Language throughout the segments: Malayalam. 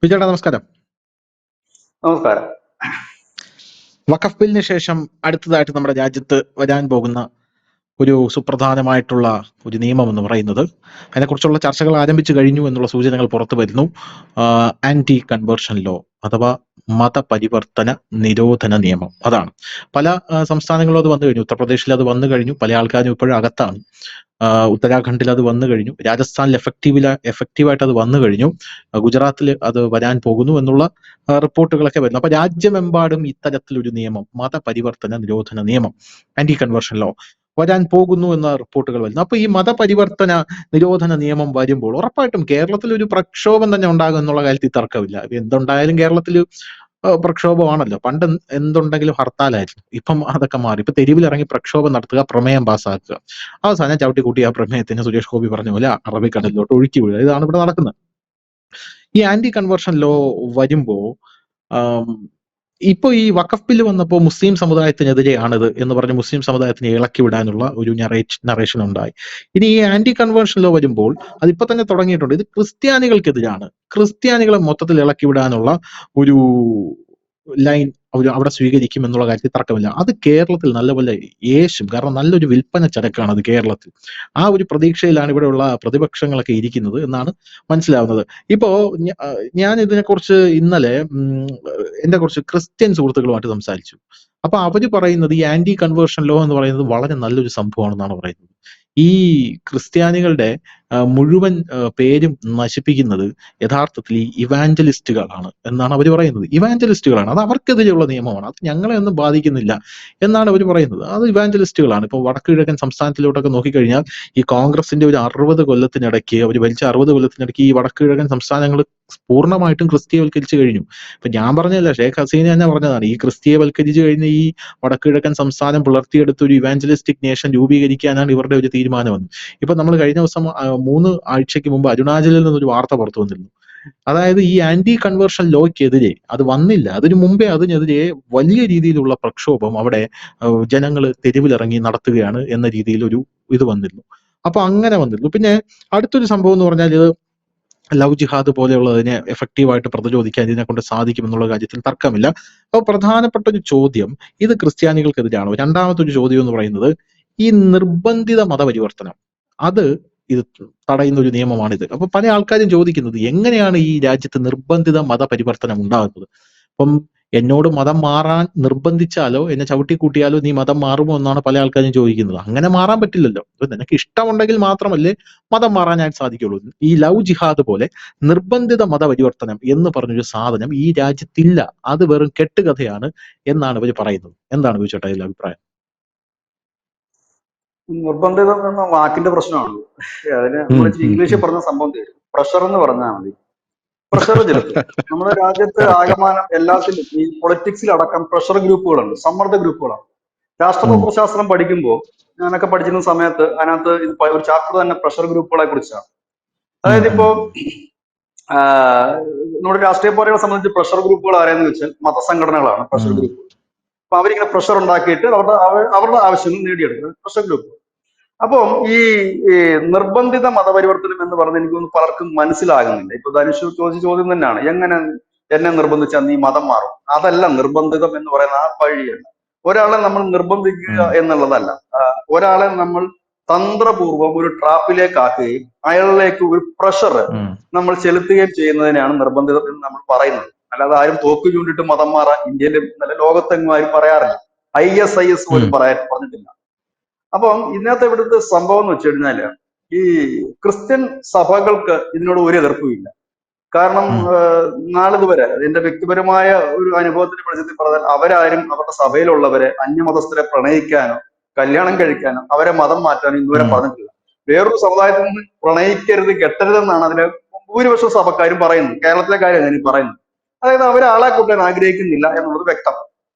വിജയേട്ടാ നമസ്കാരം. നമസ്കാരം. വഖഫ് ബില്ലിന് ശേഷം അടുത്തതായിട്ട് നമ്മുടെ രാജ്യത്ത് വരാൻ പോകുന്ന ഒരു സുപ്രധാനമായിട്ടുള്ള ഒരു നിയമം എന്ന് പറയുന്നത്, അതിനെക്കുറിച്ചുള്ള ചർച്ചകൾ ആരംഭിച്ചു കഴിഞ്ഞു എന്നുള്ള സൂചനകൾ പുറത്തു വരുന്നു. ആന്റി കൺവേർഷൻ ലോ അഥവാ മതപരിവർത്തന നിരോധന നിയമം. അതാണ് പല സംസ്ഥാനങ്ങളിലും അത് വന്നു കഴിഞ്ഞു. ഉത്തർപ്രദേശിൽ അത് വന്നു കഴിഞ്ഞു. പല ആൾക്കാരും ഇപ്പോഴും അകത്താണ്. ഉത്തരാഖണ്ഡിൽ അത് വന്നു കഴിഞ്ഞു. രാജസ്ഥാനിൽ എഫക്റ്റീവായിട്ട് അത് വന്നു കഴിഞ്ഞു. ഗുജറാത്തിൽ അത് വരാൻ പോകുന്നു എന്നുള്ള റിപ്പോർട്ടുകളൊക്കെ വരുന്നു. അപ്പൊ രാജ്യമെമ്പാടും ഇത്തരത്തിലൊരു നിയമം, മതപരിവർത്തന നിരോധന നിയമം, ആന്റി കൺവേർഷൻ ലോ വരാൻ പോകുന്നു എന്ന റിപ്പോർട്ടുകൾ വരുന്നു. അപ്പൊ ഈ മതപരിവർത്തന നിരോധന നിയമം വരുമ്പോൾ ഉറപ്പായിട്ടും കേരളത്തിൽ ഒരു പ്രക്ഷോഭം തന്നെ ഉണ്ടാകും എന്നുള്ള കാര്യത്തിൽ തർക്കമില്ല. എന്തുണ്ടായാലും കേരളത്തിൽ പ്രക്ഷോഭമാണല്ലോ. പണ്ട് എന്തുണ്ടെങ്കിലും ഹർത്താലായിരുന്നു. ഇപ്പം അതൊക്കെ മാറി. ഇപ്പൊ തെരുവിലിറങ്ങി പ്രക്ഷോഭം നടത്തുക, പ്രമേയം പാസ്സാക്കുക, അവസാനം ചവിട്ടിക്കൂട്ടി ആ പ്രമേയത്തിന് സുരേഷ് ഗോപി പറഞ്ഞ പോലെ അറബിക്കടലിലോട്ട് ഒഴുക്കി വിടുക. ഇതാണ് ഇവിടെ നടക്കുന്നത്. ഈ ആന്റി കൺവേർഷൻ ലോ വരുമ്പോ ഇപ്പൊ ഈ വഖഫ് ബില്ല് വന്നപ്പോൾ മുസ്ലിം സമുദായത്തിനെതിരെയാണിത് എന്ന് പറഞ്ഞ് മുസ്ലിം സമുദായത്തിനെ ഇളക്കി വിടാനുള്ള ഒരു നറേഷൻ ഉണ്ടായി. ഇനി ഈ ആന്റി കൺവേർഷൻ ലോ വരുമ്പോൾ അതിപ്പോ തന്നെ തുടങ്ങിയിട്ടുണ്ട്. ഇത് ക്രിസ്ത്യാനികൾക്കെതിരാണ്. ക്രിസ്ത്യാനികളെ മൊത്തത്തിൽ ഇളക്കി വിടാനുള്ള ഒരു ലൈൻ അവർ അവിടെ സ്വീകരിക്കും എന്നുള്ള കാര്യത്തിൽ തർക്കമില്ല. അത് കേരളത്തിൽ നല്ലപോലെ യേശും. കാരണം നല്ലൊരു വിൽപ്പന ചരക്കാണ് അത് കേരളത്തിൽ. ആ ഒരു പ്രതീക്ഷയിലാണ് ഇവിടെയുള്ള പ്രതിപക്ഷങ്ങളൊക്കെ ഇരിക്കുന്നത് എന്നാണ് മനസ്സിലാവുന്നത്. ഇപ്പോ ഞാൻ ഇതിനെക്കുറിച്ച് ഇന്നലെ എന്റെ കുറച്ച് ക്രിസ്ത്യൻ സുഹൃത്തുക്കളുമായിട്ട് സംസാരിച്ചു. അപ്പൊ അവര് പറയുന്നത് ഈ ആന്റി കൺവേർഷൻ ലോ എന്ന് പറയുന്നത് വളരെ നല്ലൊരു സംഭവമാണെന്നാണ് പറയുന്നത്. ഈ ക്രിസ്ത്യാനികളുടെ മുഴുവൻ പേരും നശിപ്പിക്കുന്നത് യഥാർത്ഥത്തിൽ ഈ ഇവാഞ്ചലിസ്റ്റുകളാണ് എന്നാണ് അവർ പറയുന്നത്. ഇവാഞ്ചലിസ്റ്റുകളാണ്, അത് അവർക്കെതിരെയുള്ള നിയമമാണ്, അത് ഞങ്ങളെ ഒന്നും ബാധിക്കുന്നില്ല എന്നാണ് അവർ പറയുന്നത്. അത് ഇവാഞ്ചലിസ്റ്റുകളാണ്. ഇപ്പൊ വടക്ക് കിഴക്കൻ സംസ്ഥാനത്തിലോട്ടൊക്കെ നോക്കിക്കഴിഞ്ഞാൽ ഈ കോൺഗ്രസിന്റെ ഒരു 60 കൊല്ലത്തിനിടയ്ക്ക്, അവർ ഭരിച്ച 60 കൊല്ലത്തിനിടയ്ക്ക് ഈ വടക്ക് കിഴക്കൻ സംസ്ഥാനങ്ങൾ പൂർണ്ണമായിട്ടും ക്രിസ്തീയവൽക്കരിച്ചു കഴിഞ്ഞു. ഇപ്പൊ ഞാൻ പറഞ്ഞല്ല, ഷേഖ് ഹസീന തന്നെ പറഞ്ഞതാണ്, ഈ ക്രിസ്തീയവൽക്കരിച്ചു കഴിഞ്ഞ ഈ വടക്ക് കിഴക്കൻ സംസ്ഥാനം പുലർത്തിയെടുത്ത ഒരു ഇവാഞ്ചലിസ്റ്റിക് നേഷൻ രൂപീകരിക്കാനാണ് ഇവരുടെ ഒരു തീരുമാനമെന്ന്. ഇപ്പൊ നമ്മൾ കഴിഞ്ഞ ദിവസം 3 ആഴ്ചയ്ക്ക് മുമ്പ് അരുണാചലിൽ നിന്നൊരു വാർത്ത പുറത്തു വന്നിരുന്നു. അതായത് ഈ ആന്റി കൺവേർഷൻ ലോയ്ക്കെതിരെ, അത് വന്നില്ല, അതിനു മുമ്പേ അതിനെതിരെ വലിയ രീതിയിലുള്ള പ്രക്ഷോഭം അവിടെ ജനങ്ങൾ തെരുവിലിറങ്ങി നടത്തുകയാണ് എന്ന രീതിയിൽ ഒരു ഇത് വന്നിരുന്നു. അപ്പൊ അങ്ങനെ വന്നിരുന്നു. പിന്നെ അടുത്തൊരു സംഭവം എന്ന് പറഞ്ഞാൽ, ഇത് ലവ് ജിഹാദ് പോലെയുള്ളതിനെ എഫക്റ്റീവായിട്ട് പ്രതിരോധിക്കാൻ ഇതിനെ കൊണ്ട് സാധിക്കും എന്നുള്ള കാര്യത്തിൽ തർക്കമില്ല. അപ്പോൾ പ്രധാനപ്പെട്ട ഒരു ചോദ്യം, ഇത് ക്രിസ്ത്യാനികൾക്കെതിരാണോ? രണ്ടാമത്തെ ഒരു ചോദ്യം എന്ന് പറയുന്നത്, ഈ നിർബന്ധിത മതപരിവർത്തനം, അത് ഇത് തടയുന്ന ഒരു നിയമമാണിത്. അപ്പൊ പല ആൾക്കാരും ചോദിക്കുന്നത്, എങ്ങനെയാണ് ഈ രാജ്യത്ത് നിർബന്ധിത മതപരിവർത്തനം ഉണ്ടാകുന്നത്? അപ്പം എന്നോട് മതം മാറാൻ നിർബന്ധിച്ചാലോ എന്നെ ചവിട്ടിക്കൂട്ടിയാലോ നീ മതം മാറുമോ എന്നാണ് പല ആൾക്കാരും ചോദിക്കുന്നത്. അങ്ങനെ മാറാൻ പറ്റില്ലല്ലോ. അപ്പൊ നിനക്ക് ഇഷ്ടമുണ്ടെങ്കിൽ മാത്രമല്ലേ മതം മാറാനായിട്ട് സാധിക്കുള്ളൂ. ഈ ലവ് ജിഹാദ് പോലെ നിർബന്ധിത മതപരിവർത്തനം എന്ന് പറഞ്ഞൊരു സാധനം ഈ രാജ്യത്തില്ല. അത് വെറും കെട്ടുകഥയാണ് എന്നാണ് ഇവർ പറയുന്നത്. എന്താണ് ചോദിച്ചോട്ടെ ഇതിൽ അഭിപ്രായം? നിർബന്ധിതം എന്ന വാക്കിന്റെ പ്രശ്നമാണ്. അതിന് നമ്മൾ ഇംഗ്ലീഷിൽ പറഞ്ഞ സംഭവം തരും, പ്രഷർ എന്ന് പറഞ്ഞാൽ മതി. പ്രഷർ ചെലുത്തും. നമ്മുടെ രാജ്യത്ത് ആകമാനം എല്ലാത്തിലും, ഈ പൊളിറ്റിക്സിലടക്കം പ്രഷർ ഗ്രൂപ്പുകളുണ്ട്, സമ്മർദ്ദ ഗ്രൂപ്പുകളാണ്. രാഷ്ട്രതന്ത്രശാസ്ത്രം പഠിക്കുമ്പോൾ, ഞാനൊക്കെ പഠിച്ചിരുന്ന സമയത്ത് അതിനകത്ത് ഒരു ചാപ്റ്റർ തന്നെ പ്രഷർ ഗ്രൂപ്പുകളെ കുറിച്ചാണ്. അതായത് ഇപ്പോ നമ്മുടെ രാഷ്ട്രീയ പോരാളികളെ സംബന്ധിച്ച് പ്രഷർ ഗ്രൂപ്പുകൾ ആരെയെന്ന് വെച്ചാൽ മതസംഘടനകളാണ് പ്രഷർ ഗ്രൂപ്പ്. അപ്പൊ അവരിങ്ങനെ പ്രഷർ ഉണ്ടാക്കിയിട്ട് അവരുടെ ആവശ്യങ്ങൾ നേടിയെടുക്കുന്നത് പ്രഷർ ഗ്രൂപ്പ്. അപ്പം ഈ നിർബന്ധിത മതപരിവർത്തനം എന്ന് പറഞ്ഞ് എനിക്കൊന്നും പലർക്കും മനസ്സിലാകുന്നില്ല. ഇപ്പൊ ധനുഷ് ചോദിച്ച ചോദ്യം തന്നെയാണ്, എന്നെ നിർബന്ധിച്ചാൽ നീ മതം മാറും? അതല്ല നിർബന്ധിതം എന്ന് പറയുന്ന ആ വഴിയല്ല. ഒരാളെ നമ്മൾ നിർബന്ധിക്കുക എന്നുള്ളതല്ല. ഒരാളെ നമ്മൾ തന്ത്രപൂർവ്വം ഒരു ട്രാപ്പിലേക്ക് ആക്കുകയും അയാളിലേക്ക് ഒരു പ്രഷർ നമ്മൾ ചെലുത്തുകയും ചെയ്യുന്നതിനാണ് നിർബന്ധിതം എന്ന് നമ്മൾ പറയുന്നത്. അല്ലാതെ ആരും തോക്ക് ചൂണ്ടിട്ട് മതം മാറാൻ ഇന്ത്യയിലും നല്ല ലോകത്തെങ്ങും ആരും പറയാറില്ല. ISIS പോലും പറഞ്ഞിട്ടില്ല. അപ്പം ഇതിനകത്ത് ഇവിടുത്തെ സംഭവം എന്ന് വെച്ച് കഴിഞ്ഞാല്, ഈ ക്രിസ്ത്യൻ സഭകൾക്ക് ഇതിനോട് ഒരു എതിർപ്പുമില്ല. കാരണം നാളിതുവരെ എന്റെ വ്യക്തിപരമായ ഒരു അനുഭവത്തിന്റെ വെളിച്ചത്തിൽ പറഞ്ഞാൽ, അവരാരും അവരുടെ സഭയിലുള്ളവരെ അന്യമതസ്ഥരെ പ്രണയിക്കാനോ കല്യാണം കഴിക്കാനോ അവരെ മതം മാറ്റാനോ ഇന്നുവരെ പറഞ്ഞിട്ടില്ല. വേറൊരു സമുദായത്തിൽ നിന്ന് പ്രണയിക്കരുത്, കെട്ടരുതെന്നാണ് അതിലെ ഭൂരിപക്ഷം സഭക്കാരും പറയുന്നത്. കേരളത്തിലെ കാര്യമാണ് ഞാൻ പറയുന്നത്. അതായത് അവരെ ആളെ കൂട്ടാൻ ആഗ്രഹിക്കുന്നില്ല എന്നുള്ളത് വ്യക്തം.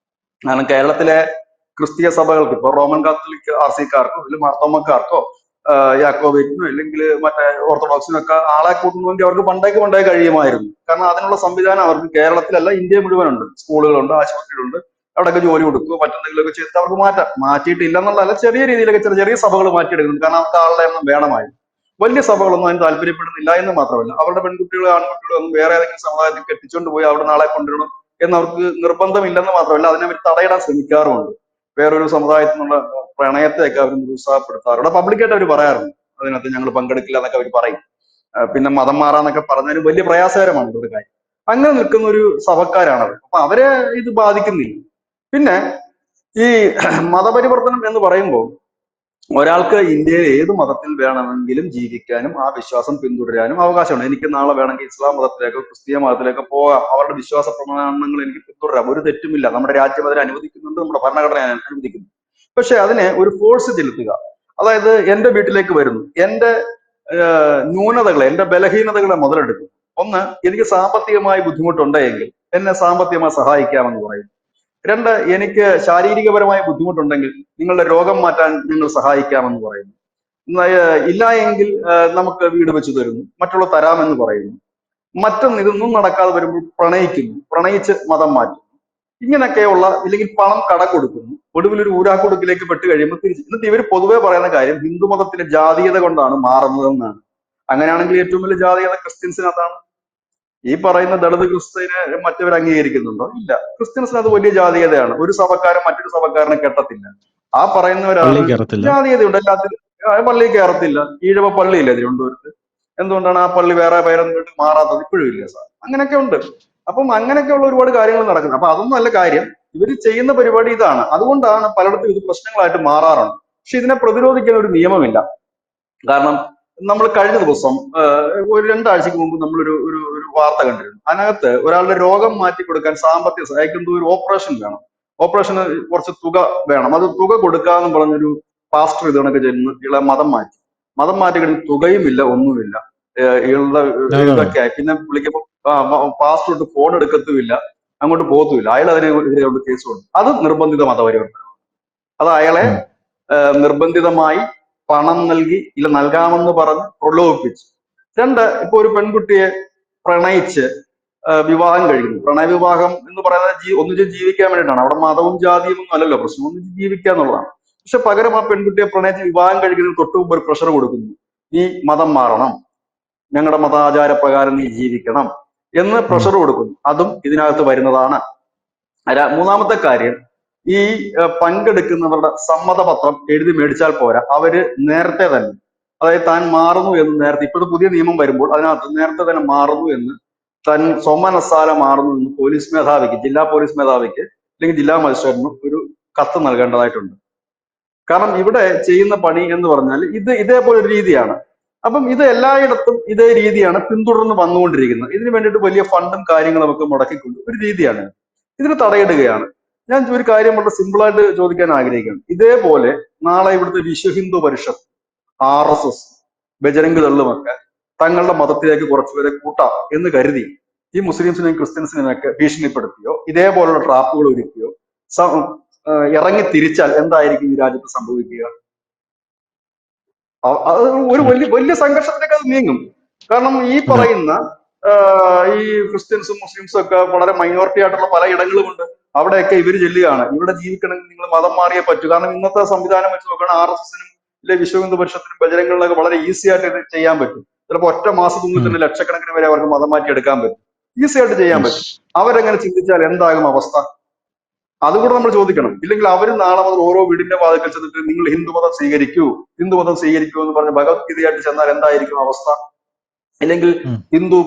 കാരണം കേരളത്തിലെ ക്രിസ്തീയ സഭകൾക്ക്, ഇപ്പൊ റോമൻ കാത്തലിക് RC-ക്കാർക്കോ അല്ലെങ്കിൽ മാർത്തോമക്കാർക്കോ യാക്കോബൈറ്റിനോ അല്ലെങ്കിൽ മറ്റേ ഓർത്തഡോക്സിനൊക്കെ ആളെ കൂട്ടുന്നുവെങ്കിൽ അവർക്ക് പണ്ടേ കഴിയുമായിരുന്നു. കാരണം അതിനുള്ള സംവിധാനം അവർക്ക് കേരളത്തിലല്ല, ഇന്ത്യ മുഴുവനുണ്ട്. സ്കൂളുകളുണ്ട്, ആശുപത്രികളുണ്ട്, അവിടെയൊക്കെ ജോലി കൊടുക്കുക, മറ്റെന്തെങ്കിലുമൊക്കെ ചെയ്തിട്ട് അവർക്ക് മാറ്റാം. മാറ്റിയിട്ടില്ല എന്നുള്ളതല്ല, ചെറിയ രീതിയിലൊക്കെ ചെറിയ സഭകൾ മാറ്റിയെടുക്കുന്നുണ്ട്. കാരണം അവർക്ക് ആളുടെ എണ്ണം വേണമായിരുന്നു. വലിയ സഭകളൊന്നും അതിന് താല്പര്യപ്പെടുന്നില്ല എന്ന് മാത്രമല്ല, അവരുടെ പെൺകുട്ടികളെ ആൺകുട്ടികളെ ഒന്നും വേറെ ഏതെങ്കിലും സമുദായത്തിൽ കെട്ടിച്ചുകൊണ്ട് പോയി അവിടെ നാളെ കൊണ്ടുവരണം എന്ന് അവർക്ക് നിർബന്ധമില്ലെന്ന് മാത്രമല്ല, അതിനെ അവർ തടയിടാൻ ശ്രമിക്കാറുമുണ്ട്. വേറൊരു സമുദായത്തിൽ നിന്നുള്ള പ്രണയത്തെയൊക്കെ അവർ നിരുത്സാഹപ്പെടുത്താറുണ്ട്. പബ്ലിക്കായിട്ട് അവർ പറയാറുണ്ട്, അതിനകത്ത് ഞങ്ങൾ പങ്കെടുക്കില്ല എന്നൊക്കെ അവർ പറയും. പിന്നെ മതം മാറാന്നൊക്കെ പറഞ്ഞാലും വലിയ പ്രയാസകരമാണ് ഇവരുടെ കാര്യം. അങ്ങനെ നിൽക്കുന്ന ഒരു സഭക്കാരാണത്. അപ്പൊ അവരെ ഇത് ബാധിക്കുന്നില്ല. പിന്നെ ഈ മതപരിവർത്തനം എന്ന് പറയുമ്പോൾ ഒരാൾക്ക് ഇന്ത്യയിൽ ഏത് മതത്തിൽ വേണമെങ്കിലും ജീവിക്കാനും ആ വിശ്വാസം പിന്തുടരാനും അവകാശമുണ്ട്. എനിക്ക് നാളെ വേണമെങ്കിൽ ഇസ്ലാം മതത്തിലേക്കോ ക്രിസ്തീയ മതത്തിലേക്കോ പോകാം, അവരുടെ വിശ്വാസ പ്രമാണങ്ങൾ എനിക്ക് പിന്തുടരാം, ഒരു തെറ്റുമില്ല. നമ്മുടെ രാജ്യം അതിനെ അനുവദിക്കുന്നുണ്ട്, നമ്മുടെ ഭരണഘടന അനുവദിക്കുന്നു. പക്ഷെ അതിനെ ഒരു ഫോഴ്സ് ചെലുത്തുക, അതായത് എന്റെ വീട്ടിലേക്ക് വരുന്നു, എന്റെ ന്യൂനതകളെ, എന്റെ ബലഹീനതകളെ മുതലെടുക്കും. ഒന്ന്, എനിക്ക് സാമ്പത്തികമായി ബുദ്ധിമുട്ടുണ്ടെങ്കിൽ എന്നെ സാമ്പത്തികമായി സഹായിക്കാമെന്ന് പറയും. രണ്ട്, എനിക്ക് ശാരീരികപരമായ ബുദ്ധിമുട്ടുണ്ടെങ്കിൽ നിങ്ങളുടെ രോഗം മാറ്റാൻ ഞങ്ങൾ സഹായിക്കാമെന്ന് പറയുന്നു. ഇല്ല എങ്കിൽ നമുക്ക് വീട് വെച്ച് തരുന്നു, മറ്റുള്ള തരാമെന്ന് പറയുന്നു. മറ്റൊന്ന്, ഇതൊന്നും നടക്കാതെ വരുമ്പോൾ പ്രണയിക്കുന്നു, പ്രണയിച്ച് മതം മാറ്റുന്നു. ഇങ്ങനെയൊക്കെയുള്ള, ഇല്ലെങ്കിൽ പണം കടം കൊടുക്കുന്നു, ഒടുവിൽ ഒരു ഊരാക്കുടുക്കിലേക്ക് പെട്ട് കഴിയുമ്പോൾ തിരിച്ച്. എന്നിട്ട് ഇവർ പൊതുവെ പറയുന്ന കാര്യം ഹിന്ദു മതത്തിലെ ജാതീയത കൊണ്ടാണ് മാറുന്നതെന്നാണ്. അങ്ങനെയാണെങ്കിൽ ഏറ്റവും വലിയ ജാതീയത ക്രിസ്ത്യൻസിനകത്താണ്. ഈ പറയുന്ന ദളിത് ക്രിസ്ത്യനെ മറ്റവർ അംഗീകരിക്കുന്നുണ്ടോ? ഇല്ല. ക്രിസ്ത്യൻസിന് അത് വലിയ ജാതീയതയാണ്. ഒരു സഭക്കാരൻ മറ്റൊരു സഭക്കാരനെ കെട്ടത്തില്ല. ആ പറയുന്നവരാണ്. ജാതീയതയുണ്ട് എല്ലാത്തിലും. പള്ളിയിൽ കയറത്തില്ല. ഈഴവ പള്ളിയില്ല തിരുവനന്തപുരത്ത്. എന്തുകൊണ്ടാണ് ആ പള്ളി വേറെ പേരൊന്നും മാറാത്തത്? ഇപ്പോഴും ഇല്ല സാർ. അങ്ങനെയൊക്കെ ഉണ്ട്. അപ്പം അങ്ങനെയൊക്കെയുള്ള ഒരുപാട് കാര്യങ്ങൾ നടക്കുന്നത്. അപ്പൊ അതൊന്നും അല്ല കാര്യം. ഇവർ ചെയ്യുന്ന പരിപാടി ഇതാണ്. അതുകൊണ്ടാണ് പലയിടത്തും ഇത് പ്രശ്നങ്ങളായിട്ട് മാറാറുണ്ട്. പക്ഷെ ഇതിനെ പ്രതിരോധിക്കാൻ ഒരു നിയമമില്ല. കാരണം നമ്മൾ കഴിഞ്ഞ ദിവസം ഒരു 2 ആഴ്ചക്ക് മുമ്പ് നമ്മളൊരു ഒരു ഒരു വാർത്ത കണ്ടിരുന്നു. അതിനകത്ത് ഒരാളുടെ രോഗം മാറ്റി കൊടുക്കാൻ സാമ്പത്തിക സഹായിക്കുന്ന ഒരു ഓപ്പറേഷൻ വേണം, ഓപ്പറേഷന് കുറച്ച് തുക വേണം, അത് തുക കൊടുക്കാന്ന് പറഞ്ഞൊരു പാസ്റ്റർ ഇത് കണക്ക് ചെന്ന് ഇയാളെ മതം മാറ്റി കഴിഞ്ഞ് തുകയും ഇല്ല, ഒന്നുമില്ല. ഇയാളുടെ ഇതൊക്കെ ആയി. പിന്നെ വിളിക്കുമ്പോൾ പാസ്റ്റർ ഇട്ട് ഫോൺ എടുക്കത്തുമില്ല, അങ്ങോട്ട് പോകത്തുമില്ല. അയാൾ അതിനെതിരെ കേസ് കൊടുത്തു. അത് നിർബന്ധിത മതപരിവർത്തനമാണ്. അത് അയാളെ നിർബന്ധിതമായി പണം നൽകി ഇല്ല നൽകാമെന്ന് പറഞ്ഞ് പ്രലോഭിപ്പിച്ചു. രണ്ട്, ഇപ്പൊ ഒരു പെൺകുട്ടിയെ പ്രണയിച്ച് വിവാഹം കഴിക്കുന്നു. പ്രണയ വിവാഹം എന്ന് പറയുന്നത് ഒന്നിച്ച് ജീവിക്കാൻ വേണ്ടിയിട്ടാണ്. അവിടെ മതവും ജാതിയും ഒന്നും അല്ലല്ലോ പ്രശ്നം, ഒന്നിച്ച് ജീവിക്കുക എന്നുള്ളതാണ്. പക്ഷെ പകരം ആ പെൺകുട്ടിയെ പ്രണയിച്ച് വിവാഹം കഴിക്കുന്നതിന് തൊട്ട് മുമ്പ് ഒരു പ്രഷർ കൊടുക്കുന്നു, നീ മതം മാറണം, ഞങ്ങളുടെ മതാചാരപ്രകാരം നീ ജീവിക്കണം എന്ന് പ്രഷർ കൊടുക്കുന്നു. അതും ഇതിനകത്ത് വരുന്നതാണ്. മൂന്നാമത്തെ കാര്യം, ഈ പങ്കെടുക്കുന്നവരുടെ സമ്മതപത്രം എഴുതി മേടിച്ചാൽ പോരാ, അവര് നേരത്തെ തന്നെ, അതായത് താൻ മാറുന്നു എന്ന് നേരത്തെ, ഇപ്പോഴത്തെ പുതിയ നിയമം വരുമ്പോൾ അതിനകത്ത് നേരത്തെ തന്നെ മാറുന്നു എന്ന്, താൻ സ്വമനസാല മാറുന്നു എന്ന് പോലീസ് മേധാവിക്ക്, ജില്ലാ പോലീസ് മേധാവിക്ക് അല്ലെങ്കിൽ ജില്ലാ മജിസ്ട്രേറ്റിന് ഒരു കത്ത് നൽകേണ്ടതായിട്ടുണ്ട്. കാരണം ഇവിടെ ചെയ്യുന്ന പണി എന്ന് പറഞ്ഞാൽ ഇതേപോലെ ഒരു രീതിയാണ്. അപ്പം ഇത് എല്ലായിടത്തും ഇതേ രീതിയാണ് പിന്തുടർന്ന് വന്നുകൊണ്ടിരിക്കുന്നത്. ഇതിനു വേണ്ടിയിട്ട് വലിയ ഫണ്ടും കാര്യങ്ങളും ഒക്കെ മുടക്കിക്കൊണ്ട് ഒരു രീതിയാണ്. ഇതിന് തടയിടുകയാണ്. ഞാൻ ഒരു കാര്യം വളരെ സിമ്പിളായിട്ട് ചോദിക്കാൻ ആഗ്രഹിക്കുകയാണ്. ഇതേപോലെ നാളെ ഇവിടുത്തെ വിശ്വ ഹിന്ദു പരിഷത്ത്, RSS, ബജരംഗ് ദളുമൊക്കെ തങ്ങളുടെ മതത്തിലേക്ക് കുറച്ചുപേരെ കൂട്ടാം എന്ന് കരുതി ഈ മുസ്ലിംസിനെയും ക്രിസ്ത്യൻസിനെയും ഒക്കെ ഭീഷണിപ്പെടുത്തിയോ ഇതേപോലുള്ള ട്രാപ്പുകൾ ഒരുക്കിയോ ഇറങ്ങി തിരിച്ചാൽ എന്തായിരിക്കും ഈ രാജ്യത്ത് സംഭവിക്കുക? അത് ഒരു വലിയ സംഘർഷത്തിലേക്ക് അത് നീങ്ങും. കാരണം ഈ പറയുന്ന ഈ ക്രിസ്ത്യൻസും മുസ്ലിംസും ഒക്കെ വളരെ മൈനോറിറ്റി ആയിട്ടുള്ള പല ഇടങ്ങളുമുണ്ട്. അവിടെയൊക്കെ ഇവർ ചെല്ലുകയാണ്, ഇവിടെ ജീവിക്കണമെങ്കിൽ നിങ്ങൾ മതം മാറിയേ പറ്റൂ. കാരണം ഇന്നത്തെ സംവിധാനം വെച്ച് നോക്കുകയാണെങ്കിൽ RSSനും ഇല്ലെ വിശ്വ ഹിന്ദു പരിഷത്തിനും ബജരംഗിലൊക്കെ വളരെ ഈസി ആയിട്ട് ഇത് ചെയ്യാൻ പറ്റും. ചിലപ്പോൾ ഒറ്റ മാസത്തിനുള്ളിൽ തന്നെ ലക്ഷക്കണക്കിന് വരെ അവർക്ക് മതം മാറ്റി എടുക്കാൻ പറ്റും, ഈസി ആയിട്ട് ചെയ്യാൻ പറ്റും. അവരെങ്ങനെ ചിന്തിച്ചാൽ എന്താകും അവസ്ഥ? അതുകൂടെ നമ്മൾ ചോദിക്കണം. ഇല്ലെങ്കിൽ അവർ നാളെ മുതൽ ഓരോ വീടിന്റെ വാതിൽക്കൽ ചെന്നിട്ട് നിങ്ങൾ ഹിന്ദുമതം സ്വീകരിക്കൂ എന്ന് പറഞ്ഞ് ഭഗവത്ഗീതയായിട്ട് ചെന്നാൽ എന്തായിരിക്കും അവസ്ഥ? ഇല്ലെങ്കിൽ ഹിന്ദു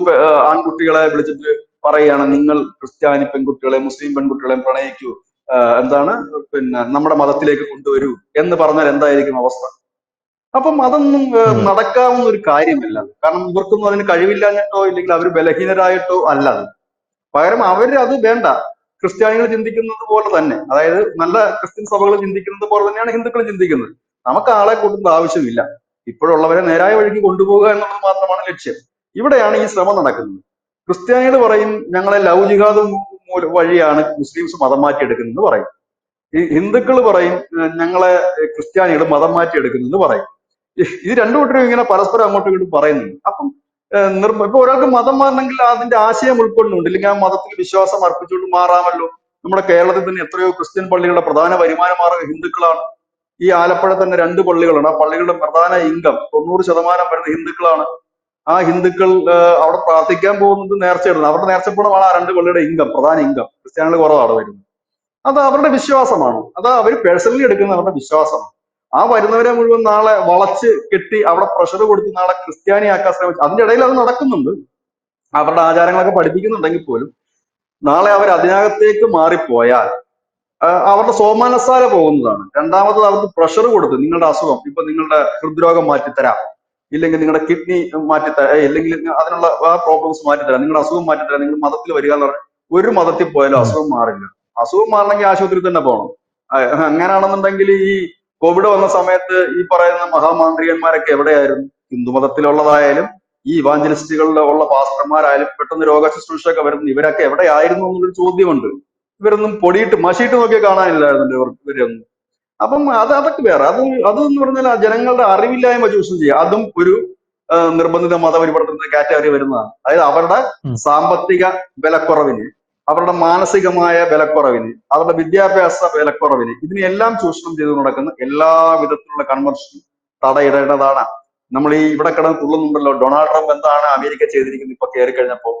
ആൺകുട്ടികളെ വിളിച്ചിട്ട് പറയുകയാണ് നിങ്ങൾ ക്രിസ്ത്യാനി പെൺകുട്ടികളെ മുസ്ലിം പെൺകുട്ടികളെ പ്രണയിക്കൂ, പിന്നെ നമ്മുടെ മതത്തിലേക്ക് കൊണ്ടുവരൂ എന്ന് പറഞ്ഞാൽ എന്തായിരിക്കും അവസ്ഥ? അപ്പം അതൊന്നും നടക്കാവുന്ന ഒരു കാര്യമല്ല. കാരണം ഇവർക്കൊന്നും അതിന് കഴിവില്ലാഞ്ഞിട്ടോ ഇല്ലെങ്കിൽ അവർ ബലഹീനരായിട്ടോ അല്ല. പകരം അവര് അത് വേണ്ട, ക്രിസ്ത്യാനികൾ ചിന്തിക്കുന്നത് പോലെ തന്നെ, അതായത് നല്ല ക്രിസ്ത്യൻ സഭകൾ ചിന്തിക്കുന്നത് പോലെ തന്നെയാണ് ഹിന്ദുക്കൾ ചിന്തിക്കുന്നത്. നമുക്ക് ആളെ കൂട്ടുന്ന ആവശ്യമില്ല, ഇപ്പോഴുള്ളവരെ നേരായ വഴിക്ക് കൊണ്ടുപോകുക എന്നുള്ളത് മാത്രമാണ് ലക്ഷ്യം. ഇവിടെയാണ് ഈ ശ്രമം നടക്കുന്നത്. ക്രിസ്ത്യാനികൾ പറയും ഞങ്ങളെ ലവ് ജിഹാദ് വഴിയാണ് മുസ്ലിംസ് മതം മാറ്റിയെടുക്കുന്നതെന്ന് പറയും. ഈ ഹിന്ദുക്കൾ പറയും ഞങ്ങളെ ക്രിസ്ത്യാനികൾ മതം മാറ്റിയെടുക്കുന്നെന്ന് പറയും. ഇത് രണ്ടു കൂട്ടരും ഇങ്ങനെ പരസ്പരം അങ്ങോട്ടും ഇങ്ങോട്ടും പറയുന്നുണ്ട്. അപ്പം ഇപ്പൊ ഒരാൾക്ക് മതം മാറണമെങ്കിൽ അതിന്റെ ആശയം ഉൾക്കൊള്ളുന്നുണ്ട്, ഇല്ലെങ്കിൽ ആ മതത്തിൽ വിശ്വാസം അർപ്പിച്ചുകൊണ്ട് മാറാമല്ലോ. നമ്മുടെ കേരളത്തിൽ തന്നെ എത്രയോ ക്രിസ്ത്യൻ പള്ളികളുടെ പ്രധാന വരുമാന മാർഗ്ഗം ഹിന്ദുക്കളാണ്. ഈ ആലപ്പുഴ തന്നെ 2 പള്ളികളുണ്ട്. ആ പള്ളികളുടെ പ്രധാന ഇൻകം 90% വരുന്ന ഹിന്ദുക്കളാണ്. ആ ഹിന്ദുക്കൾ അവിടെ പ്രാർത്ഥിക്കാൻ പോകുന്നത് നേർച്ചയിടുന്നത്. അവരുടെ നേർച്ചപ്പണമാണ് ആ 2 പള്ളിയുടെ ഇൻകം, പ്രധാന ഇൻകം. ക്രിസ്ത്യാനികൾ കുറവാണ് വരുന്നത്. അത് അവരുടെ വിശ്വാസമാണ്. അത് അവർ പേഴ്സണലി എടുക്കുന്ന അവരുടെ വിശ്വാസമാണ്. ആ വരുന്നവരെ മുഴുവൻ നാളെ വളച്ച് കെട്ടി അവിടെ പ്രഷർ കൊടുത്ത് നാളെ ക്രിസ്ത്യാനിയാക്കാൻ ശ്രമിച്ചു. അതിന്റെ ഇടയിൽ അത് നടക്കുന്നുണ്ട്. അവരുടെ ആചാരങ്ങളൊക്കെ പഠിപ്പിക്കുന്നുണ്ടെങ്കിൽ പോലും നാളെ അവർ അതിനകത്തേക്ക് മാറിപ്പോയാൽ അവരുടെ സോമാനസാല പോകുന്നതാണ്. രണ്ടാമത് അവർക്ക് പ്രഷർ കൊടുത്ത് നിങ്ങളുടെ അസുഖം, ഇപ്പൊ നിങ്ങളുടെ ഹൃദ്രോഗം മാറ്റിത്തരാം, ഇല്ലെങ്കിൽ നിങ്ങളുടെ കിഡ്നി മാറ്റിത്തരാം, ഇല്ലെങ്കിൽ അതിനുള്ള പ്രോബ്ലംസ് മാറ്റിത്തരാം, നിങ്ങളുടെ അസുഖം മാറ്റിത്തരാം, നിങ്ങൾ മതത്തിൽ വരിക എന്ന് പറഞ്ഞാൽ ഒരു മതത്തിൽ പോയാലും അസുഖം മാറില്ല. അസുഖം മാറണമെങ്കിൽ ആശുപത്രിയിൽ തന്നെ പോകണം. അങ്ങനെയാണെന്നുണ്ടെങ്കിൽ ഈ കോവിഡ് വന്ന സമയത്ത് ഈ പറയുന്ന മഹാമാന്ത്രികന്മാരൊക്കെ എവിടെയായിരുന്നു? ഹിന്ദു മതത്തിലുള്ളതായാലും ഈ ഇവാഞ്ചലിസ്റ്റുകളിൽ ഉള്ള പാസ്റ്റർമാരായാലും പെട്ടെന്ന് രോഗ ശുശ്രൂഷയൊക്കെ വരുന്നു, ഇവരൊക്കെ എവിടെയായിരുന്നു എന്നുള്ളൊരു ചോദ്യമുണ്ട്. ഇവരൊന്നും പൊടിയിട്ട് മഷിയിട്ട് നോക്കിയാൽ കാണാനില്ലായിരുന്നു ഇവരൊന്നും. അപ്പം അതൊക്കെ വേറെ. അതെന്ന് പറഞ്ഞാൽ ആ ജനങ്ങളുടെ അറിവില്ലായ്മ ചൂഷണം ചെയ്യുക. അതും ഒരു നിർബന്ധിത മതപരിവർത്തനത്തിന്റെ കാറ്റഗറി വരുന്നതാണ്. അതായത് അവരുടെ സാമ്പത്തിക വിലക്കുറവിന്, അവരുടെ മാനസികമായ വിലക്കുറവിന്, അവരുടെ വിദ്യാഭ്യാസ വിലക്കുറവിന്, ഇതിനെല്ലാം ചൂഷണം ചെയ്തു നടക്കുന്ന എല്ലാ വിധത്തിലുള്ള കൺവെർഷനും തടയിടേണ്ടതാണ്. നമ്മൾ ഈ ഇവിടെ കിടന്ന് തുള്ളുന്നുണ്ടല്ലോ, ഡൊണാൾഡ് ട്രംപ് എന്താണ് അമേരിക്ക ചെയ്തിരിക്കുന്നത് ഇപ്പൊ കയറി കഴിഞ്ഞപ്പോ?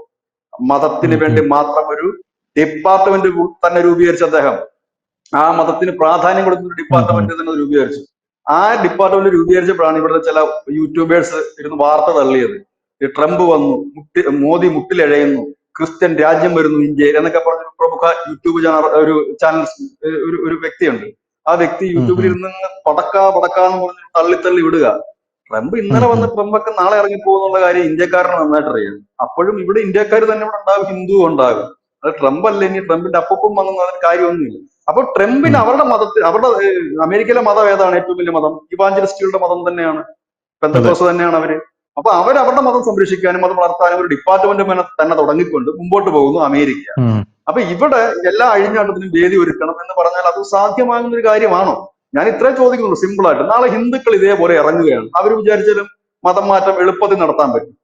മതത്തിന് വേണ്ടി മാത്രം ഒരു ഡിപ്പാർട്ട്മെന്റ് തന്നെ രൂപീകരിച്ച അദ്ദേഹം, ആ മതത്തിന് പ്രാധാന്യം കൊടുക്കുന്ന ഒരു ഡിപ്പാർട്ട്മെന്റ് തന്നെ രൂപീകരിച്ചു. ആ ഡിപ്പാർട്ട്മെന്റ് രൂപീകരിച്ചപ്പോഴാണ് ഇവിടുത്തെ ചില യൂട്യൂബേഴ്സ് ഇരുന്ന് വാർത്ത തള്ളിയത്. ഈ ട്രംപ് വന്നു, മോദി മുട്ടിലെഴയുന്നു, ക്രിസ്ത്യൻ രാജ്യം വരുന്നു ഇന്ത്യയിൽ എന്നൊക്കെ പറഞ്ഞ പ്രമുഖ യൂട്യൂബ് ചാനൽ ഒരു വ്യക്തിയുണ്ട്. ആ വ്യക്തി യൂട്യൂബിൽ ഇരുന്ന് പടക്കാന്ന് പറഞ്ഞ് തള്ളി വിടുക. ട്രംപ് ഇന്നലെ വന്ന് ട്രംപൊക്കെ നാളെ ഇറങ്ങിപ്പോകുന്നുള്ള കാര്യം ഇന്ത്യക്കാരന് നന്നായിട്ട് അറിയാം. അപ്പോഴും ഇവിടെ ഇന്ത്യക്കാർ തന്നെ ഇവിടെ ഉണ്ടാകും, ഹിന്ദു ഉണ്ടാകും. അത് ട്രംപ് അല്ല, ഇനി ട്രംപിന്റെ അപ്പം വന്നു അതിന് കാര്യമൊന്നുമില്ല. അപ്പൊ ട്രംപിന് അവരുടെ മതത്തിൽ, അവരുടെ അമേരിക്കയിലെ മതം ഏതാണ്? ഏറ്റവും വലിയ മതം ഇവാഞ്ചലിസ്റ്റുകളുടെ മതം തന്നെയാണ്, പെന്തക്കോസ് തന്നെയാണ് അവര്. അപ്പൊ അവരുടെ മതം സംരക്ഷിക്കാനും അത് വളർത്താനും ഒരു ഡിപ്പാർട്ട്മെന്റ് തന്നെ തുടങ്ങിക്കൊണ്ട് മുമ്പോട്ട് പോകുന്നു അമേരിക്ക. അപ്പൊ ഇവിടെ എല്ലാ അഴിഞ്ഞാട്ടത്തിനും വേദി ഒരുക്കണം എന്ന് പറഞ്ഞാൽ അത് സാധ്യമാകുന്ന ഒരു കാര്യമാണോ? ഞാൻ ഇത്രയും ചോദിക്കുന്നുള്ളൂ സിമ്പിൾ ആയിട്ട്. നാളെ ഹിന്ദുക്കൾ ഇതേപോലെ ഇറങ്ങുകയാണ്, അവർ വിചാരിച്ചാലും മതം മാറ്റം എളുപ്പത്തിൽ നടത്താൻ പറ്റും.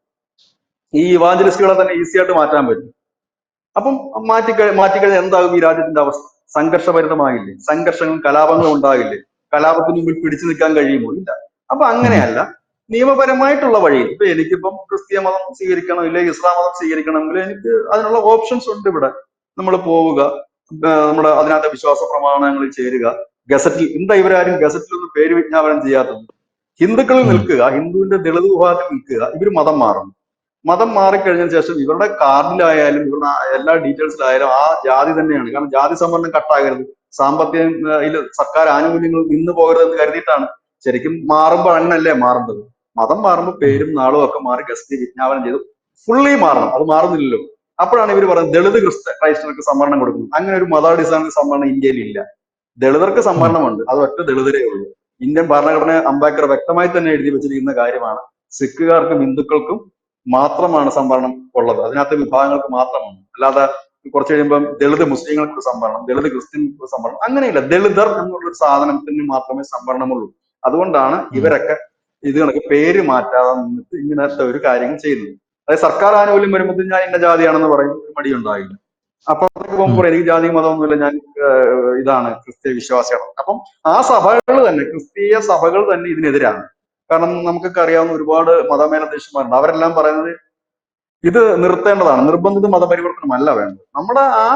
ഈ ഇവാഞ്ചലിസ്റ്റുകളെ തന്നെ ഈസി ആയിട്ട് മാറ്റാൻ പറ്റും. അപ്പം മാറ്റിക്കഴിഞ്ഞാൽ എന്താകും ഈ രാജ്യത്തിന്റെ അവസ്ഥ? സംഘർഷഭരിതമാകില്ലേ? സംഘർഷങ്ങളും കലാപങ്ങളും ഉണ്ടാകില്ലേ? കലാപത്തിന് മുമ്പിൽ പിടിച്ചു നിൽക്കാൻ കഴിയുമോ? ഇല്ല. അപ്പൊ അങ്ങനെയല്ല, നിയമപരമായിട്ടുള്ള വഴിയിൽ ഇപ്പൊ എനിക്കിപ്പം ക്രിസ്ത്യ മതം സ്വീകരിക്കണം, ഇല്ലെങ്കിൽ ഇസ്ലാം മതം സ്വീകരിക്കണമെങ്കിൽ എനിക്ക് അതിനുള്ള ഓപ്ഷൻസ് ഉണ്ട്. ഇവിടെ നമ്മൾ പോവുക, നമ്മുടെ അതിനകത്ത് വിശ്വാസ പ്രമാണങ്ങളിൽ ചേരുക, ഗസറ്റിൽ. എന്താ ഇവരാരും ഗസറ്റിലൊന്നും പേര് വിജ്ഞാപനം ചെയ്യാത്തത്? ഹിന്ദുക്കളിൽ നിൽക്കുക, ഹിന്ദുവിന്റെ ദളിത് വിഭാഗത്തിൽ നിൽക്കുക, ഇവർ മതം മാറും. മതം മാറിക്കഴിഞ്ഞതിന് ശേഷം ഇവരുടെ കാർഡിലായാലും ഇവരുടെ എല്ലാ ഡീറ്റെയിൽസിലായാലും ആ ജാതി തന്നെയാണ്. കാരണം ജാതി സംവരണം കട്ടാകരുത്, സാമ്പത്തികം സർക്കാർ ആനുകൂല്യങ്ങൾ നിന്ന് പോകരുതെന്ന് കരുതിയിട്ടാണ്. ശരിക്കും മാറുമ്പോൾ അങ്ങനല്ലേ മാറേണ്ടത്? മതം മാറുമ്പോൾ പേരും നാളും ഒക്കെ മാറി ഗസറ്റിൽ വിജ്ഞാപനം ചെയ്ത് ഫുള്ളി മാറണം. അത് മാറുന്നില്ലല്ലോ. അപ്പോഴാണ് ഇവർ പറയുന്നത് ദളിത് ക്രൈസ്തവർക്ക് സംവരണം കൊടുക്കുന്നു. അങ്ങനെ ഒരു മതാടിസ്ഥാന സംവരണം ഇന്ത്യയിൽ ഇല്ല. ദളിതർക്ക് സംവരണമുണ്ട്, അത് ഒറ്റ ദളിതരേ ഉള്ളൂ. ഇന്ത്യൻ ഭരണഘടന അംബേദ്കർ വ്യക്തമായി തന്നെ എഴുതി വെച്ചിരിക്കുന്ന കാര്യമാണ്. സിഖുകാർക്കും ഹിന്ദുക്കൾക്കും മാത്രമാണ് സംവരണം ഉള്ളത്, അതിനകത്ത് വിഭാഗങ്ങൾക്ക് മാത്രമാണ്. അല്ലാതെ കുറച്ച് കഴിയുമ്പോൾ ദളിത് മുസ്ലിങ്ങൾക്ക് സംവരണം, ദളിത് ക്രിസ്ത്യൻക്ക് സംവരണം, അങ്ങനെയില്ല. ദളിതർ എന്നുള്ളൊരു സാധനത്തിന് മാത്രമേ സംവരണമുള്ളൂ. അതുകൊണ്ടാണ് ഇവരൊക്കെ ഇത് കണക്ക് പേര് മാറ്റാതെ നിന്നിട്ട് ഇങ്ങനത്തെ ഒരു കാര്യങ്ങൾ ചെയ്യുന്നത്. അതായത് സർക്കാർ ആനുകൂല്യം വരുമ്പോൾ ഞാൻ ഇന്ന ജാതിയാണെന്ന് പറയും, ഒരു മടി ഉണ്ടായില്ല. അപ്പുറത്തേക്ക് പോകുമ്പോൾ എനിക്ക് ജാതി മതമൊന്നുമില്ല, ഞാൻ ഇതാണ് ക്രിസ്ത്യ വിശ്വാസിയാണ്. അപ്പം ആ സഭകൾ തന്നെ, ക്രിസ്തീയ സഭകൾ തന്നെ ഇതിനെതിരാണ്. കാരണം നമുക്കൊക്കെ അറിയാവുന്ന ഒരുപാട് മതമേലധ്യക്ഷന്മാരുണ്ട്. അവരെല്ലാം പറയുന്നത് ഇത് നിർത്തേണ്ടതാണ്, നിർബന്ധിത മതപരിവർത്തനമല്ല വേണ്ടത്. നമ്മുടെ ആ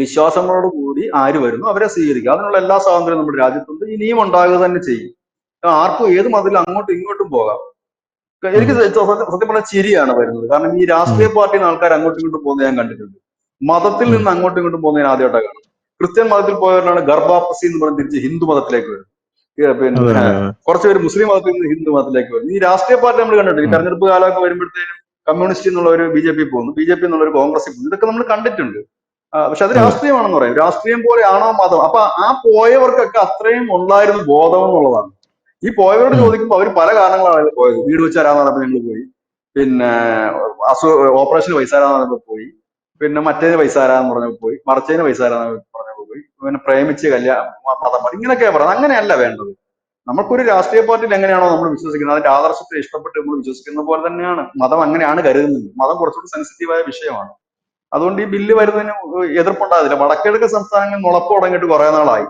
വിശ്വാസങ്ങളോട് കൂടി ആര് വരുന്നു അവരെ സ്വീകരിക്കുക, അതിനുള്ള എല്ലാ സ്വാതന്ത്ര്യവും നമ്മുടെ രാജ്യത്തുണ്ട്, ഇനിയും ഉണ്ടാകുക തന്നെ ചെയ്യും. ആർക്കും ഏത് മതത്തിലും അങ്ങോട്ടും ഇങ്ങോട്ടും പോകാം. എനിക്ക് സത്യം പറഞ്ഞാൽ ചിരിയാണ് വരുന്നത്. കാരണം ഈ രാഷ്ട്രീയ പാർട്ടിയിൽ ആൾക്കാർ അങ്ങോട്ടും ഇങ്ങോട്ടും പോകുന്നത് ഞാൻ കണ്ടിട്ടുണ്ട്. മതത്തിൽ നിന്ന് അങ്ങോട്ടും ഇങ്ങോട്ടും പോകുന്നതിന് ആദ്യമായിട്ടാണ് കാണുന്നത്. ക്രിസ്ത്യൻ മതത്തിൽ പോയവരാണ് ഗർഭാപ്പസി എന്ന് പറഞ്ഞ് തിരിച്ച് ഹിന്ദു മതത്തിലേക്ക് വരുന്നത്. പിന്നെ കുറച്ചുപേര് മുസ്ലിം മതത്തിൽ നിന്ന് ഹിന്ദു മതത്തിലേക്ക് വരുന്നു. ഈ രാഷ്ട്രീയ പാർട്ടി നമ്മൾ കണ്ടിട്ടുണ്ട്. ഈ തെരഞ്ഞെടുപ്പ് കാലമൊക്കെ വരുമ്പോഴത്തേനും കമ്മ്യൂണിസ്റ്റ് എന്നുള്ള ഒരു BJP പോകുന്നു, BJP എന്നുള്ള ഒരു കോൺഗ്രസിൽ പോകുന്നു. ഇതൊക്കെ നമ്മൾ കണ്ടിട്ടുണ്ട്. പക്ഷെ അത് രാഷ്ട്രീയമാണെന്ന് പറയും. രാഷ്ട്രീയം പോലെയാണോ മതം? അപ്പൊ ആ പോയവർക്കൊക്കെ അത്രയും ഉണ്ടായിരുന്ന ബോധം എന്നുള്ളതാണ്. ഈ പോയവരോട് ചോദിക്കുമ്പോൾ അവർ പല കാരണങ്ങളാണ് പോയത്. വീട് വെച്ച് തരാന്ന് പറഞ്ഞപ്പോൾ ഞങ്ങൾ പോയി, പിന്നെ ഓപ്പറേഷന് പൈസ തരാന്ന് പറഞ്ഞപ്പോൾ പോയി, പിന്നെ മറ്റേതിന് പൈസ തരാന്ന് പറഞ്ഞപ്പോൾ പോയി, മറിച്ചതിന് പൈസ തരാന്ന് പറഞ്ഞപ്പോൾ പോയി, പിന്നെ പ്രേമിച്ച് മതം, ഇങ്ങനെയൊക്കെയാ പറയുന്നത്. അങ്ങനെയല്ല വേണ്ടത്. നമുക്കൊരു രാഷ്ട്രീയ പാർട്ടിയിൽ എങ്ങനെയാണോ നമ്മൾ വിശ്വസിക്കുന്നത്, അതിന്റെ ആദർശത്തെ ഇഷ്ടപ്പെട്ട് നമ്മൾ വിശ്വസിക്കുന്ന പോലെ തന്നെയാണ് മതം. അങ്ങനെയാണ് കരുതുന്നത്. മതം കുറച്ചുകൂടി സെൻസിറ്റീവായ വിഷയമാണ്. അതുകൊണ്ട് ഈ ബില്ല് വരുന്നതിന് എതിർപ്പുണ്ടാകുന്നില്ല. വടക്കിഴക്ക് സംസ്ഥാനങ്ങളിൽ മുളപ്പ് തുടങ്ങിയിട്ട് കുറെ നാളായി.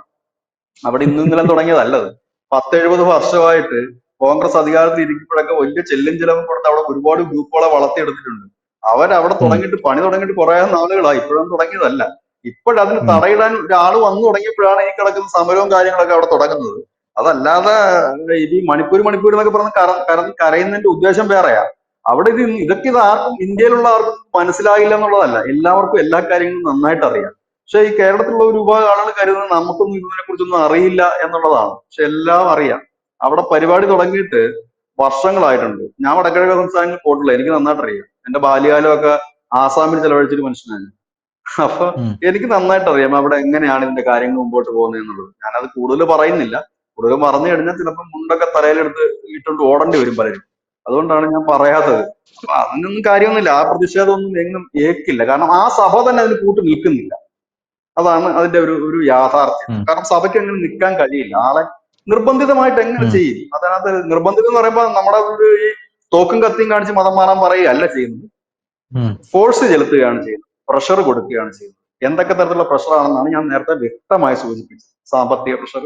അവിടെ ഇന്നും ഇന്നലെ തുടങ്ങിയതല്ലത്. 10-70 വർഷമായിട്ട് കോൺഗ്രസ് അധികാരത്തിൽ ഇരിക്കുമ്പോഴൊക്കെ വലിയ ചെല്ലും ചെലവും കൊടുത്ത് അവിടെ ഒരുപാട് ഗ്രൂപ്പുകളെ വളർത്തിയെടുത്തിട്ടുണ്ട്. അവരവിടെ തുടങ്ങിയിട്ട് പണി തുടങ്ങിയിട്ട് കുറെ നാളുകളായി, ഇപ്പോഴൊന്നും തുടങ്ങിയതല്ല. ഇപ്പോഴതിന് തടയിടാൻ ഒരാൾ വന്നു തുടങ്ങിയപ്പോഴാണ് ഈ കിടക്കുന്ന സമരവും കാര്യങ്ങളൊക്കെ അവിടെ തുടങ്ങുന്നത്. അതല്ലാതെ ഈ മണിപ്പൂർ എന്നൊക്കെ പറഞ്ഞ് കരയുന്നതിന്റെ ഉദ്ദേശം വേറെയാ. അവിടെ ഇതൊക്കെ ആർക്കും, ഇന്ത്യയിലുള്ള ആർക്കും മനസ്സിലായില്ല എന്നുള്ളതല്ല, എല്ലാവർക്കും എല്ലാ കാര്യങ്ങളും നന്നായിട്ട് അറിയാം. പക്ഷെ ഈ കേരളത്തിലുള്ള ഒരു വിഭാഗം ആളുകൾ കരുതുന്നത് നമുക്കൊന്നും ഇതിനെ കുറിച്ചൊന്നും അറിയില്ല എന്നുള്ളതാണ്. പക്ഷെ എല്ലാം അറിയാം. അവിടെ പരിപാടി തുടങ്ങിയിട്ട് വർഷങ്ങളായിട്ടുണ്ട്. ഞാൻ വടക്കിഴക്കൻ സംസ്ഥാനങ്ങളിൽ പോയിട്ടില്ല, എനിക്ക് നന്നായിട്ട് അറിയാം. എന്റെ ബാല്യകാലമൊക്കെ ആസാമിൽ ചെലവഴിച്ചൊരു മനുഷ്യനാണ്. അപ്പൊ എനിക്ക് നന്നായിട്ട് അറിയാം അവിടെ എങ്ങനെയാണ് ഇതിന്റെ കാര്യങ്ങൾ മുമ്പോട്ട് പോകുന്നത് എന്നുള്ളത്. ഞാനത് കൂടുതൽ പറയുന്നില്ല. കൂടുതൽ പറഞ്ഞു കഴിഞ്ഞാൽ ചിലപ്പോൾ മുണ്ടൊക്കെ തലയിലെടുത്ത് ഇട്ടുകൊണ്ട് ഓടേണ്ടി വരും പലരും. അതുകൊണ്ടാണ് ഞാൻ പറയാത്തത്. അപ്പൊ അതിനൊന്നും കാര്യമൊന്നുമില്ല. ആ പ്രതിഷേധമൊന്നും എങ്ങും ഏക്കില്ല. കാരണം ആ സഭ തന്നെ അതിന് കൂട്ട് നിൽക്കുന്നില്ല. അതാണ് അതിന്റെ ഒരു യാഥാർത്ഥ്യം. കാരണം സഭയ്ക്ക് അങ്ങനെ നിൽക്കാൻ കഴിയില്ല. ആളെ നിർബന്ധിതമായിട്ട് എങ്ങനെ ചെയ്യും? അതിനകത്ത് നിർബന്ധിതം എന്ന് പറയുമ്പോൾ നമ്മുടെ ഈ തോക്കും കത്തിയും കാണിച്ച് മതം മാറാൻ പറയുകയല്ല ചെയ്യുന്നത്. ഫോഴ്സ് ചെലുത്തുകയാണ് ചെയ്യുന്നത്, പ്രഷർ കൊടുക്കുകയാണ് ചെയ്യുന്നത്. എന്തൊക്കെ തരത്തിലുള്ള പ്രഷറാണെന്നാണ് ഞാൻ നേരത്തെ വ്യക്തമായി സൂചിപ്പിച്ചത്. സാമ്പത്തിക പ്രഷർ,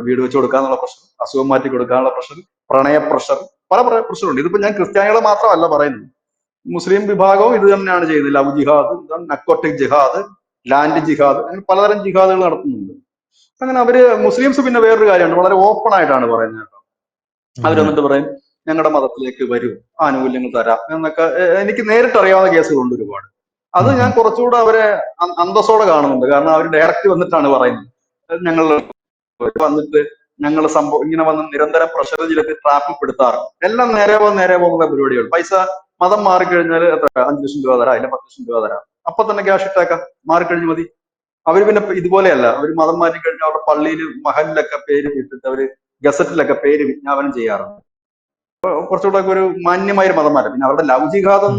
വീട് വെച്ച് കൊടുക്കാനുള്ള പ്രഷർ, അസുഖം മാറ്റി കൊടുക്കാനുള്ള പ്രഷർ, പ്രണയ പ്രഷർ, പല പ്രഷറുണ്ട്. ഇതിപ്പോ ഞാൻ ക്രിസ്ത്യാനികളെ മാത്രമല്ല പറയുന്നത്, മുസ്ലിം വിഭാഗവും ഇത് തന്നെയാണ് ചെയ്യുന്നത്. ലവ് ജിഹാദ്, നക്കോട്ടിക് ജിഹാദ്, ലാൻഡ് ജിഹാദ്, അങ്ങനെ പലതരം ജിഹാദുകൾ നടത്തുന്നുണ്ട്. അങ്ങനെ അവര് മുസ്ലിംസ് പിന്നെ വേറൊരു കാര്യമുണ്ട്, വളരെ ഓപ്പൺ ആയിട്ടാണ് പറയുന്നത് കേട്ടോ. അവരെന്നിട്ട് പറയും ഞങ്ങളുടെ മതത്തിലേക്ക് വരൂ, ആനുകൂല്യങ്ങൾ തരാം എന്നൊക്കെ. എനിക്ക് നേരിട്ട് അറിയാവുന്ന കേസുകളുണ്ട് ഒരുപാട്. അത് ഞാൻ കുറച്ചുകൂടെ അവരെ അന്തസ്സോടെ കാണുന്നുണ്ട്. കാരണം അവർ ഡയറക്റ്റ് വന്നിട്ടാണ് പറയുന്നത്. ഞങ്ങൾ വന്നിട്ട് ഞങ്ങൾ സംഭവം ഇങ്ങനെ വന്ന് നിരന്തരം പ്രഷർ ചെലുത്തി ട്രാപ്പിൽ പെടുത്താറ്. എല്ലാം നേരെ പോകുന്ന പരിപാടികൾ. പൈസ മതം മാറിക്കഴിഞ്ഞാൽ എത്ര, 5 ലക്ഷം രൂപ തരാം, അതിന്റെ 10 ലക്ഷം രൂപ തരാം, അപ്പൊ തന്നെ ക്യാഷ് ഇട്ടേക്കാം, മാറിക്കഴിഞ്ഞ് മതി. അവര് പിന്നെ ഇതുപോലെയല്ല. അവർ മതം മാറ്റി കഴിഞ്ഞാൽ അവരുടെ പള്ളിയിൽ മഹലിലൊക്കെ പേര് ഇട്ടിട്ട് അവര് ഗസറ്റിലൊക്കെ പേര് വിജ്ഞാപനം ചെയ്യാറുണ്ട്. കുറച്ചുകൂടെ ഒരു മാന്യമായ ഒരു മതം മാറ്റം. പിന്നെ അവരുടെ ലവ് ജിഹാദം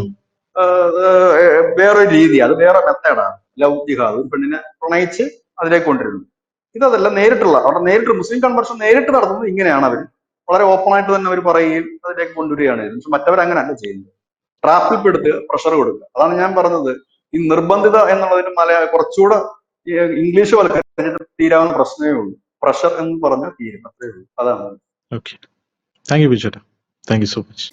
വേറൊരു രീതി, അത് വേറെ മെത്തേഡാണ്. ലവ് ജിഹാദ്, ഒരു പെണ്ണിനെ പ്രണയിച്ച് അതിലേക്ക് കൊണ്ടിരുന്നു. ഇതല്ല നേരിട്ടുള്ള, അവിടെ നേരിട്ട് മുസ്ലിം കൺവെർഷൻ നേരിട്ട് നടത്തുന്നത് ഇങ്ങനെയാണ്. അവർ വളരെ ഓപ്പൺ ആയിട്ട് തന്നെ അവർ പറയുകയും അതിലേക്ക് കൊണ്ടുവരികയാണ് ചെയ്യുന്നത്. പക്ഷെ മറ്റവർ അങ്ങനെയല്ല ചെയ്യുന്നത്. ട്രാപ്പിൽ പെടുത്തുക, പ്രഷർ കൊടുക്കുക. അതാണ് ഞാൻ പറഞ്ഞത്. ഈ നിർബന്ധിത എന്നുള്ളതിന് കുറച്ചുകൂടെ ഇംഗ്ലീഷ് വൽക്കരിച്ചിട്ട് തീരാവുന്ന പ്രശ്നമേ ഉള്ളൂ. പ്രഷർ എന്ന് പറഞ്ഞാൽ തീരും, അത്രേ ഉള്ളൂ. അതാണ്. ഓക്കെ, താങ്ക് യു ബിജു ചേട്ടാ, താങ്ക് യു സോ മച്ച്.